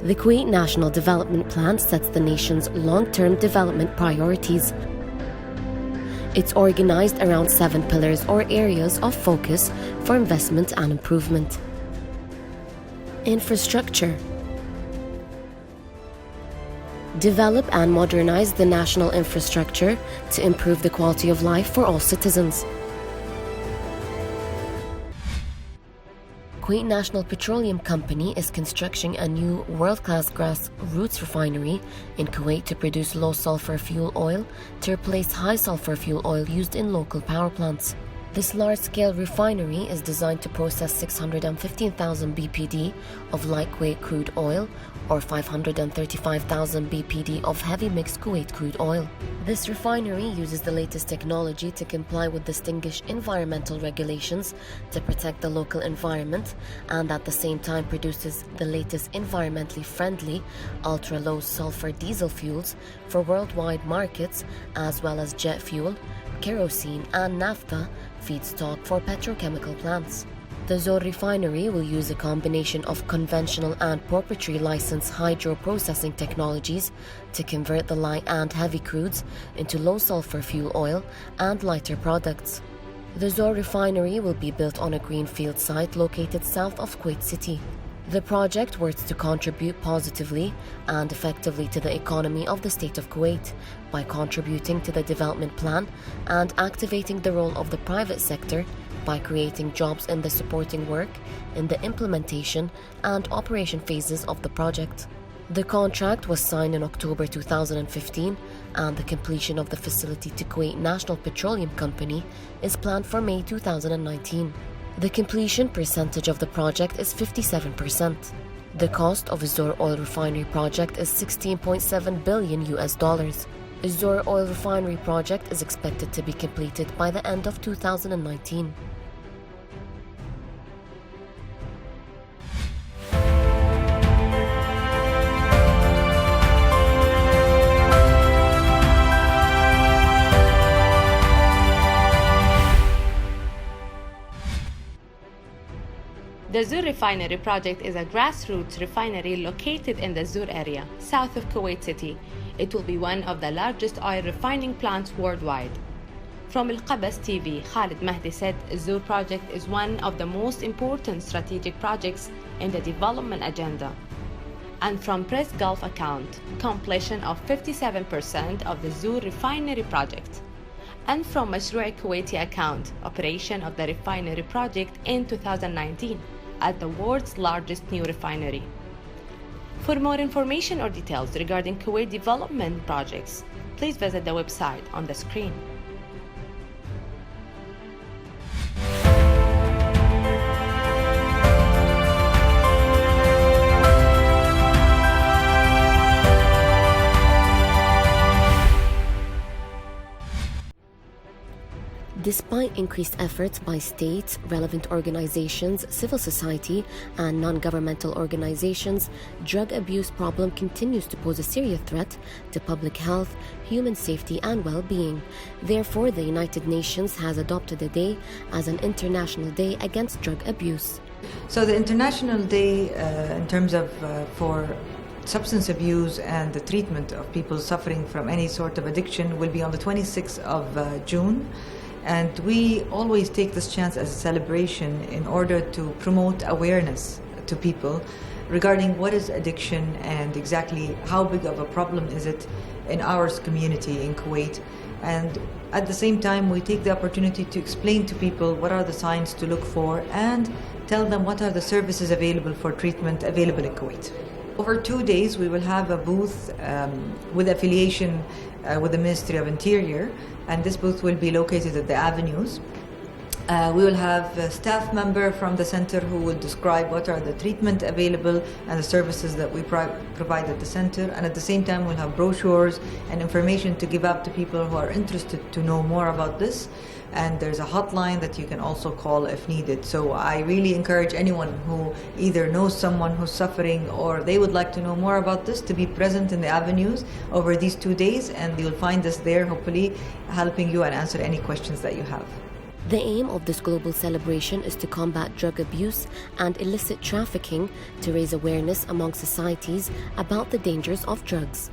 The Kuwait National Development Plan sets the nation's long-term development priorities. It's organized around 7 pillars or areas of focus for investment and improvement. Infrastructure. Develop and modernize the national infrastructure to improve the quality of life for all citizens. Kuwait National Petroleum Company is constructing a new world-class grassroots refinery in Kuwait to produce low-sulfur fuel oil to replace high-sulfur fuel oil used in local power plants. This large-scale refinery is designed to process 615,000 BPD of lightweight crude oil or 535,000 BPD of heavy mixed Kuwait crude oil. This refinery uses the latest technology to comply with distinguished environmental regulations to protect the local environment and at the same time produces the latest environmentally friendly ultra-low sulfur diesel fuels for worldwide markets as well as jet fuel, kerosene and naphtha feedstock for petrochemical plants. The AL-Zour refinery will use a combination of conventional and proprietary licensed hydro-processing technologies to convert the light and heavy crudes into low-sulfur fuel oil and lighter products. The AL-Zour refinery will be built on a greenfield site located south of Kuwait City. The project works to contribute positively and effectively to the economy of the state of Kuwait by contributing to the development plan and activating the role of the private sector by creating jobs in the supporting work, in the implementation and operation phases of the project. The contract was signed in October 2015 and the completion of the facility to Kuwait National Petroleum Company is planned for May 2019. The completion percentage of the project is 57%. The cost of AL-Zour oil refinery project is $16.7 billion. AL-Zour oil refinery project is expected to be completed by the end of 2019. The AL-Zour Refinery project is a grassroots refinery located in the AL-Zour area, south of Kuwait City. It will be one of the largest oil refining plants worldwide. From Al-Qabas TV, Khalid Mahdi said AL-Zour project is one of the most important strategic projects in the development agenda. And from Press Gulf account, completion of 57% of the AL-Zour Refinery project. And from Mashru' Kuwaiti account, operation of the refinery project in 2019 at the world's largest new refinery. For more information or details regarding Kuwait development projects, please visit the website on the screen. Despite increased efforts by state, relevant organizations, civil society, and non-governmental organizations, drug abuse problem continues to pose a serious threat to public health, human safety, and well-being. Therefore, the United Nations has adopted the day as an International Day Against Drug Abuse. So the International Day, in terms of for substance abuse and the treatment of people suffering from any sort of addiction, will be on the 26th of June. And we always take this chance as a celebration in order to promote awareness to people regarding what is addiction and exactly how big of a problem is it in our community in Kuwait. And at the same time, we take the opportunity to explain to people what are the signs to look for and tell them what are the services available for treatment available in Kuwait. Over 2 days, we will have a booth with affiliation with the Ministry of Interior, and this booth will be located at the avenues. We will have a staff member from the center who will describe what are the treatment available and the services that we provide at the center, and at the same time we'll have brochures and information to give out to people who are interested to know more about this. And there's a hotline that you can also call if needed. So I really encourage anyone who either knows someone who's suffering or they would like to know more about this to be present in the avenues over these 2 days, and you'll find us there hopefully helping you and answer any questions that you have. The aim of this global celebration is to combat drug abuse and illicit trafficking, to raise awareness among societies about the dangers of drugs.